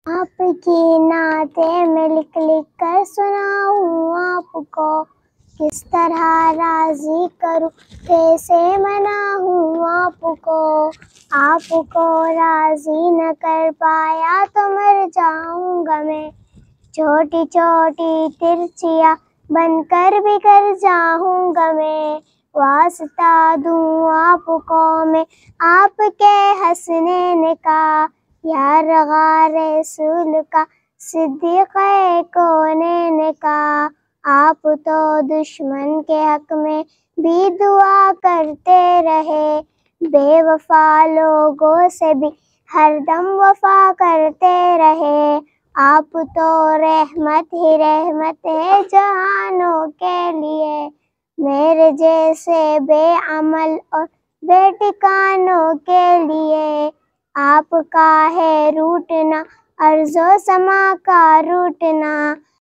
آپ کی نعتیں میں لکھ لکھ کر سناؤں آپ کو، کس طرح راضی کروں کیسے مناؤں آپ کو، آپ کو راضی نہ کر پایا تو مر جاؤں گا میں، چھوٹی چھوٹی ترچیاں بن کر بکھر جاؤں گا میں، واسطہ دوں آپ کو میں آپ کے حسنین کا، یا رغا رسول کا صدیق کونین کا، آپ تو دشمن کے حق میں بھی دعا کرتے رہے، بے وفا لوگوں سے بھی ہر دم وفا کرتے رہے، آپ تو رحمت ہی رحمت ہے جہانوں کے لیے، میرے جیسے بے عمل اور بے ٹھکانوں کے لیے، آپ کا ہے روٹنا ارض و سما کا روٹنا،